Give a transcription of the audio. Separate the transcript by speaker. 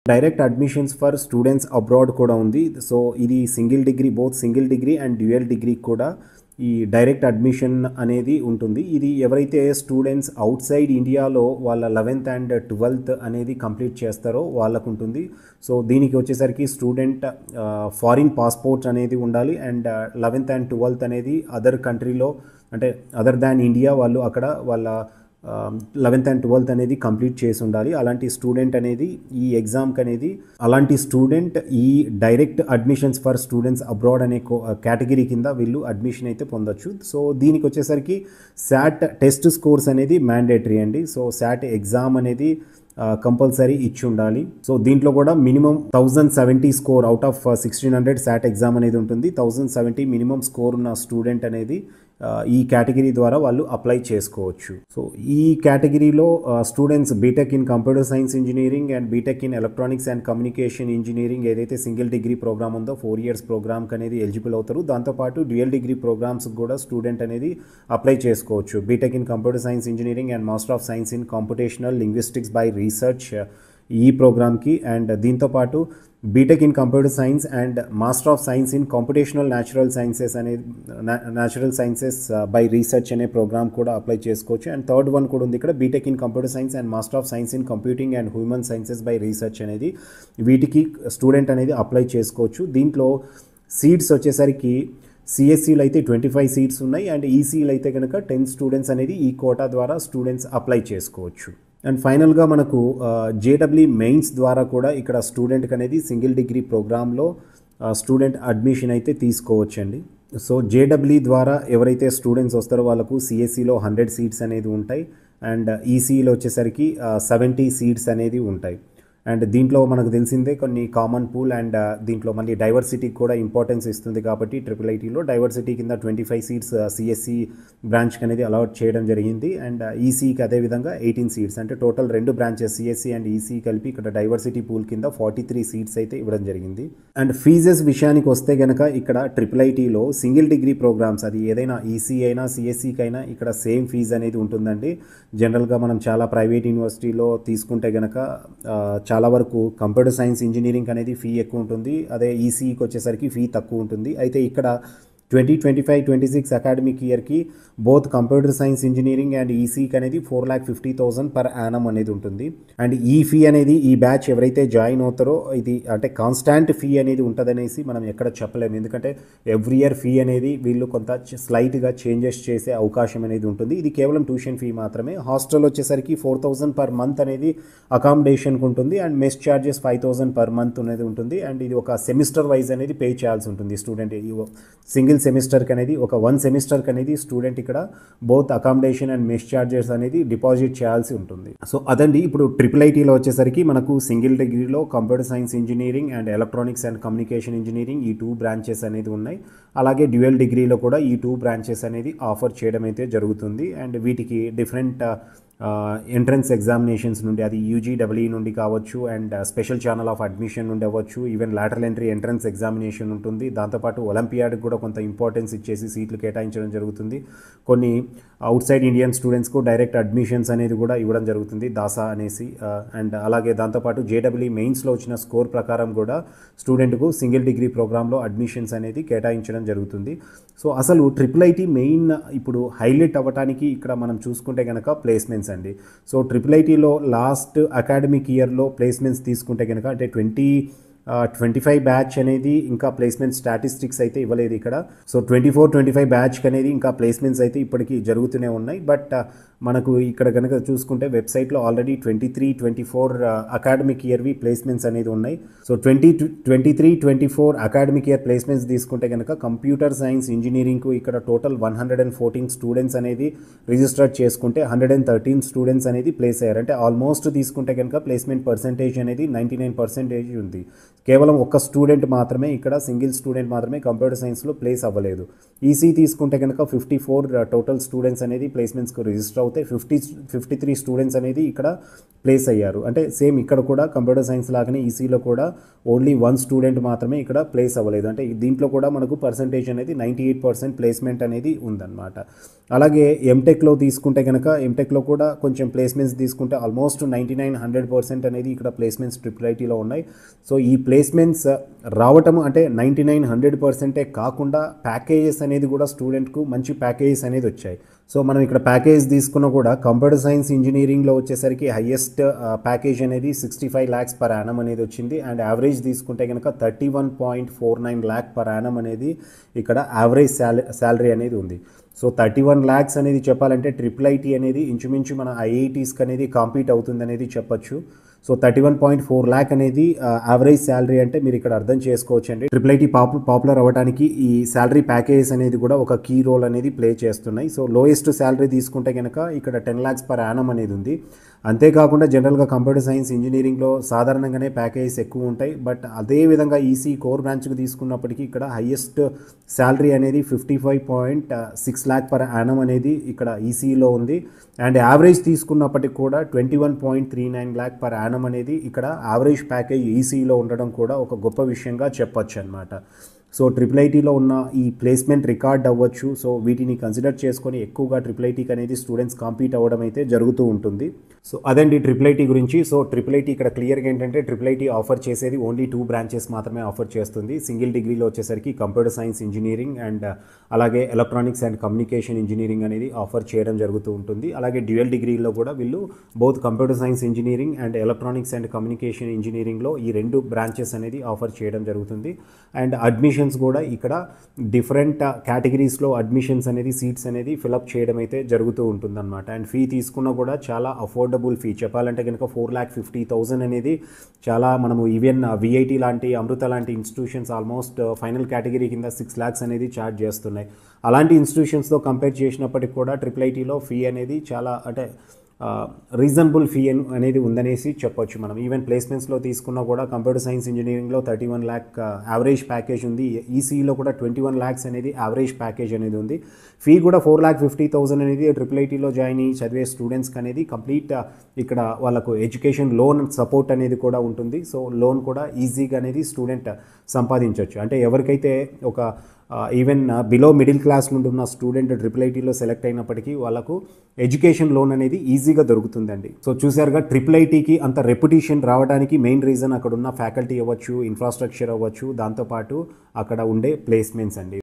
Speaker 1: Direct admissions for students abroad కూడా ఉంది. So ఇది single degree, both single degree and dual degree కూడా ఈ డైరెక్ట్ అడ్మిషన్ అనేది ఉంటుంది. ఇది ఎవరైతే స్టూడెంట్స్ అవుట్ సైడ్ ఇండియాలో వాళ్ళ 11th అండ్ 12th అనేది కంప్లీట్ చేస్తారో వాళ్ళకు ఉంటుంది. సో దీనికి వచ్చేసరికి స్టూడెంట్ ఫారిన్ పాస్పోర్ట్స్ అనేది ఉండాలి అండ్ 11th అండ్ 12th అనేది అదర్ కంట్రీలో, అంటే అదర్ దాన్ ఇండియా వాళ్ళు అక్కడ వాళ్ళ 11th అండ్ 12th అనేది కంప్లీట్ చేసి ఉండాలి. అలాంటి స్టూడెంట్ అనేది ఈ ఎగ్జామ్కి అనేది, అలాంటి స్టూడెంట్ ఈ direct admissions for students abroad అనే కేటగిరీ కింద వీళ్ళు అడ్మిషన్ అయితే పొందొచ్చు. సో దీనికి వచ్చేసరికి శాట్ టెస్ట్ స్కోర్స్ అనేది మ్యాండేటరీ అండి. సో శాట్ ఎగ్జామ్ అనేది కంపల్సరీ ఇచ్చి ఉండాలి. సో దీంట్లో కూడా minimum 1070 score out of 1600 SAT exam అనేది ఉంటుంది. 1070 మినిమం స్కోర్ ఉన్న స్టూడెంట్ అనేది ఈ కేటగిరీ ద్వారా వాళ్ళు అప్లై చేసుకోవచ్చు. సో ఈ కేటగిరీలో students BTech in computer science engineering and BTech in electronics and communication engineering ఏదైతే సింగిల్ డిగ్రీ ప్రోగ్రామ్ ఉందో 4 years ప్రోగ్రామ్కి అనేది ఎలిజిబుల్ అవుతారు. దాంతోపాటు డ్యూయల్ డిగ్రీ ప్రోగ్రామ్స్ కూడా స్టూడెంట్ అనేది అప్లై చేసుకోవచ్చు. BTech in computer science engineering and master of science in computational linguistics by research ఈ ప్రోగ్రామ్కి, అండ్ దీంతోపాటు BTech in computer science and master of science in computational natural sciences by research అనే programme కూడా apply చేసుకోవచ్చు. And third one కూడా ఉంది ఇక్కడ, BTech in computer science and master of science in computing and human sciences by research అనేది, వీటికి student అనేది apply చేసుకోవచ్చు. దీంట్లో సీట్స్ వచ్చేసరికి సిఎస్సిలో అయితే 25 సీట్స్ ఉన్నాయి అండ్ ఈసీలో అయితే కనుక 10 స్టూడెంట్స్ అనేది ఈ కోటా ద్వారా స్టూడెంట్స్ అప్లై చేసుకోవచ్చు. అండ్ ఫైనల్గా మనకు జేడబ్ల్యూ మెయిన్స్ ద్వారా కూడా ఇక్కడ స్టూడెంట్కి అనేది సింగిల్ డిగ్రీ ప్రోగ్రాంలో స్టూడెంట్ అడ్మిషన్ అయితే తీసుకోవచ్చండి. సో జేడబ్ల్యూ ద్వారా ఎవరైతే స్టూడెంట్స్ వస్తారో వాళ్ళకు సిఎస్సిలో 100 సీట్స్ అనేది ఉంటాయి అండ్ ఈసీలో వచ్చేసరికి 70 సీట్స్ అనేది ఉంటాయి. అండ్ దీంట్లో మనకు తెలిసిందే కొన్ని కామన్ పూల్ అండ్ దీంట్లో మళ్ళీ డైవర్సిటీకి కూడా ఇంపార్టెన్స్ ఇస్తుంది కాబట్టి ఐఐటీలో డైవర్సిటీ కింద 25 సీట్స్ సిఎస్సి బ్రాంచ్కి అనేది అలాట్ చేయడం జరిగింది. అండ్ ఈసీకి అదేవిధంగా 18 సీట్స్, అంటే total 2 branches CSC and EC కలిపి ఇక్కడ డైవర్సిటీ పూల్ కింద 43 సీట్స్ అయితే ఇవ్వడం జరిగింది. అండ్ ఫీజెస్ విషయానికి వస్తే కనుక ఇక్కడ ఐఐటీలో సింగిల్ డిగ్రీ ప్రోగ్రామ్స్, అది ఏదైనా ఈసీ అయినా సిఎస్సికి అయినా ఇక్కడ సేమ్ ఫీజు అనేది ఉంటుందండి. జనరల్గా మనం చాలా ప్రైవేట్ యూనివర్సిటీలో తీసుకుంటే కనుక చాలా వరకు కంప్యూటర్ సైన్స్ ఇంజనీరింగ్ అనేది ఫీ ఎక్కువ ఉంటుంది, అదే ఈసీకి వచ్చేసరికి ఫీ తక్కువ ఉంటుంది. అయితే ఇక్కడ 2025-26 అకాడమిక్ ఇయర్కి both computer science engineering and ఈసీకి అనేది 4,50,000 పర్ యానం అనేది ఉంటుంది. అండ్ ఈ ఫీ అనేది ఈ బ్యాచ్ ఎవరైతే జాయిన్ అవుతారో ఇది అంటే కాన్స్టాంట్ ఫీ అనేది ఉంటుందనేసి మనం ఎక్కడ చెప్పలేము, ఎందుకంటే ఎవ్రీ ఇయర్ ఫీ అనేది వీళ్ళు కొంత స్లైట్గా చేంజెస్ చేసే అవకాశం అనేది ఉంటుంది. ఇది కేవలం ట్యూషన్ ఫీ మాత్రమే. హాస్టల్ వచ్చేసరికి 4,000 పర్ మంత్ అనేది అకామిడేషన్కి ఉంటుంది and mess charges 5,000 per month అనేది ఉంటుంది. అండ్ ఇది ఒక సెమిస్టర్ వైజ్ అనేది పే చేయాల్సి ఉంటుంది స్టూడెంట్. సింగిల్ సెమిస్టర్కి అనేది ఒక 1 సెమిస్టర్కి అనేది స్టూడెంట్ ఇక్కడ both accommodation and mess charges అనేది డిపాజిట్ చేయాల్సి ఉంటుంది. సో అదండి ఇప్పుడు ఐఐటీలో వచ్చేసరికి మనకు సింగిల్ డిగ్రీలో computer science engineering and electronics and communication engineering ఈ 2 బ్రాంచెస్ అనేది ఉన్నాయి. అలాగే డ్యూయల్ డిగ్రీలో కూడా ఈ 2 బ్రాంచెస్ అనేది ఆఫర్ చేయడం అయితే జరుగుతుంది. అండ్ వీటికి డిఫరెంట్ ఎంట్రన్స్ ఎగ్జామినేషన్స్ నుండి, అది యూజీడబ్ల్యూ నుండి కావచ్చు and special channel of admission నుండి అవ్వచ్చు, even lateral entry entrance examination ఉంటుంది. దాంతోపాటు ఒలింపియాడ్కి కూడా కొంత ఇంపార్టెన్స్ ఇచ్చేసి సీట్లు కేటాయించడం జరుగుతుంది. కొన్ని అవుట్ సైడ్ ఇండియన్ స్టూడెంట్స్కు డైరెక్ట్ అడ్మిషన్స్ అనేది కూడా ఇవ్వడం జరుగుతుంది, దాసా అనేసి. అండ్ అలాగే దాంతోపాటు జేడబ్ల్యూ మెయిన్స్లో వచ్చిన స్కోర్ ప్రకారం కూడా స్టూడెంట్కు సింగిల్ డిగ్రీ ప్రోగ్రాంలో అడ్మిషన్స్ అనేది కేటాయించడం జరుగుతుంది. సో అసలు ఐఐటీ మెయిన్ ఇప్పుడు హైలైట్ అవ్వడానికి ఇక్కడ మనం చూసుకుంటే కనుక ప్లేస్మెంట్స్ అండి. సో ఐఐటీలో లాస్ట్ అకాడమిక్ ఇయర్లో ప్లేస్మెంట్స్ తీసుకుంటే కనుక అంటే 2025 బ్యాచ్ అనేది ఇంకా ప్లేస్మెంట్ స్టాటిస్టిక్స్ అయితే ఇవ్వలేదు ఇక్కడ. సో 24-25 బ్యాచ్కి అనేది ఇంకా ప్లేస్మెంట్స్ అయితే ఇప్పటికీ జరుగుతూనే ఉన్నాయి. బట్ మనకు ఇక్కడ కనుక చూసుకుంటే వెబ్సైట్లో ఆల్రెడీ 23-24 అకాడమిక్ ఇయర్వి ప్లేస్మెంట్స్ అనేది ఉన్నాయి. సో 2023-24 అకాడమిక్ ఇయర్ ప్లేస్మెంట్స్ తీసుకుంటే కనుక కంప్యూటర్ సైన్స్ ఇంజనీరింగ్కు ఇక్కడ టోటల్ 114 స్టూడెంట్స్ అనేది రిజిస్టర్ చేసుకుంటే 113 స్టూడెంట్స్ అనేది ప్లేస్ అయ్యారు. అంటే ఆల్మోస్ట్ తీసుకుంటే కనుక ప్లేస్మెంట్ పర్సెంటేజ్ అనేది 99% ఉంది. కేవలం ఒక స్టూడెంట్ మాత్రమే ఇక్కడ, సింగిల్ స్టూడెంట్ మాత్రమే కంప్యూటర్ సైన్స్లో ప్లేస్ అవ్వలేదు. ఈసీ తీసుకుంటే కనుక 54 టోటల్ స్టూడెంట్స్ అనేది ప్లేస్మెంట్స్కు రిజిస్టర్ అవుతే 53 స్టూడెంట్స్ అనేది ఇక్కడ ప్లేస్ అయ్యారు. అంటే సేమ్ ఇక్కడ కూడా కంప్యూటర్ సైన్స్ లాగానే ఈసీలో కూడా ఓన్లీ 1 స్టూడెంట్ మాత్రమే ఇక్కడ ప్లేస్ అవ్వలేదు. అంటే దీంట్లో కూడా మనకు పర్సంటేజ్ అనేది 98% ప్లేస్మెంట్ అనేది ఉందన్నమాట. అలాగే ఎంటెక్లో తీసుకుంటే కనుక ఎంటెక్లో కూడా కొంచెం ప్లేస్మెంట్స్ తీసుకుంటే ఆల్మోస్ట్ 99-100% అనేది ఇక్కడ ప్లేస్మెంట్స్ ట్రిపుల్ ఐటీలో ఉన్నాయి. సో ఈ ప్లేస్మెంట్స్ రావటం అంటే 99-100% కాకుండా ప్యాకేజెస్ అనేది కూడా స్టూడెంట్కు మంచి ప్యాకేజెస్ అనేది వచ్చాయి. సో మనం ఇక్కడ ప్యాకేజ్ తీసుకున్న కూడా కంప్యూటర్ సైన్స్ ఇంజనీరింగ్లో వచ్చేసరికి హైయెస్ట్ ప్యాకేజ్ అనేది 65 lakhs per annum అనేది వచ్చింది. అండ్ యావరేజ్ తీసుకుంటే కనుక 31.49 lakh per annum అనేది ఇక్కడ యావరేజ్ శాలరీ అనేది ఉంది. సో 31 lakhs అనేది చెప్పాలంటే ట్రిపుల్ ఐటీ అనేది ఇంచుమించు మన ఐఐటీస్కి అనేది కాంపీట్ అవుతుంది అనేది చెప్పొచ్చు. సో 31.4 lakh అనేది యావరేజ్ శాలరీ అంటే మీరు ఇక్కడ అర్థం చేసుకోవచ్చు అండి. ట్రిపుల్ ఐటీ పాపులర్ అవ్వడానికి ఈ శాలరీ ప్యాకేజెస్ అనేది కూడా ఒక కీ రోల్ అనేది ప్లే చేస్తున్నాయి. సో లోయెస్ట్ శాలరీ తీసుకుంటే కనుక ఇక్కడ 10 lakhs per annum అనేది ఉంది. అంతేకాకుండా జనరల్గా కంప్యూటర్ సైన్స్ ఇంజనీరింగ్లో సాధారణంగానే ప్యాకేజెస్ ఎక్కువ ఉంటాయి. బట్ అదేవిధంగా ఈసీ కోర్ బ్రాంచ్కి తీసుకున్నప్పటికీ ఇక్కడ హైయెస్ట్ శాలరీ అనేది 55.6 lakh per annum అనేది ఇక్కడ ఈసీలో ఉంది. అండ్ యావరేజ్ తీసుకున్నప్పటికి కూడా 21.39 lakh per annum అనేది ఇక్కడ యావరేజ్ ప్యాకేజ్ ఈసీలో ఉండడం కూడా ఒక గొప్ప విషయంగా చెప్పొచ్చు అనమాట. సో ట్రిపుల్ ఐటీలో ఉన్న ఈ ప్లేస్మెంట్ రికార్డ్ అవ్వచ్చు. సో వీటిని కన్సిడర్ చేసుకొని ఎక్కువగా ట్రిపుల్ ఐటీకి అనేది స్టూడెంట్స్ కాంపీట్ అవ్వడం అయితే జరుగుతూ ఉంటుంది. సో అదండి ట్రిపుల్ ఐటీ గురించి. సో ట్రిపుల్ ఐటీ ఇక్కడ క్లియర్గా ఏంటంటే ట్రిపుల్ ఐటీ ఆఫర్ చేసేది ఓన్లీ 2 branches మాత్రమే ఆఫర్ చేస్తుంది. సింగిల్ డిగ్రీలో వచ్చేసరికి కంప్యూటర్ సైన్స్ ఇంజనీరింగ్ అండ్ అలాగే ఎలక్ట్రానిక్స్ అండ్ కమ్యూనికేషన్ ఇంజనీరింగ్ అనేది ఆఫర్ చేయడం జరుగుతూ ఉంటుంది. అలాగే డ్యూయల్ డిగ్రీలో కూడా వీళ్ళు both computer science engineering and electronics and communication ఇంజనీరింగ్లో ఈ 2 branches అనేది ఆఫర్ చేయడం జరుగుతుంది. అండ్ అడ్మిషన్స్ కూడా ఇక్కడ డిఫరెంట్ కేటగిరీస్లో అడ్మిషన్స్ అనేది సీట్స్ అనేది ఫిలప్ చేయడం అయితే జరుగుతూ ఉంటుందన్నమాట. అండ్ ఫీ తీసుకున్నా కూడా చాలా అఫోర్డబుల్ ఫీ. చెప్పాలంటే కనుక 4,50,000 అనేది చాలా మనము ఈవెన్ విఐటి లాంటి అమృత లాంటి ఇన్స్టిట్యూషన్స్ ఆల్మోస్ట్ ఫైనల్ కేటగిరీ కింద 6 lakhs అనేది ఛార్జ్ చేస్తున్నాయి. అలాంటి ఇన్స్టిట్యూషన్స్తో కంపేర్ చేసినప్పటికి కూడా ట్రిపుల్ ఐటీలో ఫీ అనేది చాలా అంటే రీజనబుల్ ఫీ అనేది ఉందనేసి చెప్పొచ్చు మనం. ఈవెన్ ప్లేస్మెంట్స్లో తీసుకున్నా కూడా కంప్యూటర్ సైన్స్ ఇంజనీరింగ్లో 31 lakh యావరేజ్ ప్యాకేజ్ ఉంది. ఈసీలో కూడా 21 lakhs అనేది యావరేజ్ ప్యాకేజ్ అనేది ఉంది. ఫీ కూడా 4,50,000 అనేది ట్రిపుల్ ఐటీలో జాయిన్ అయ్యి చదివే స్టూడెంట్స్కి అనేది కంప్లీట్ ఇక్కడ వాళ్ళకు ఎడ్యుకేషన్ లోన్ సపోర్ట్ అనేది కూడా ఉంటుంది. సో లోన్ కూడా ఈజీగా అనేది స్టూడెంట్ సంపాదించవచ్చు. అంటే ఎవరికైతే ఒక ఈవెన్ బిలో మిడిల్ క్లాస్ నుండి ఉన్న స్టూడెంట్ ట్రిపుల్ ఐటీలో సెలెక్ట్ అయినప్పటికీ వాళ్ళకు ఎడ్యుకేషన్ లోన్ అనేది ఈజీగా దొరుకుతుందండి. సో చూసారుగా ట్రిపుల్ ఐటీకి అంత రెప్యుటేషన్ రావడానికి మెయిన్ రీజన్ అక్కడ ఉన్న ఫ్యాకల్టీ అవ్వచ్చు, ఇన్ఫ్రాస్ట్రక్చర్ అవ్వచ్చు, దాంతోపాటు అక్కడ ఉండే ప్లేస్మెంట్స్ అండి.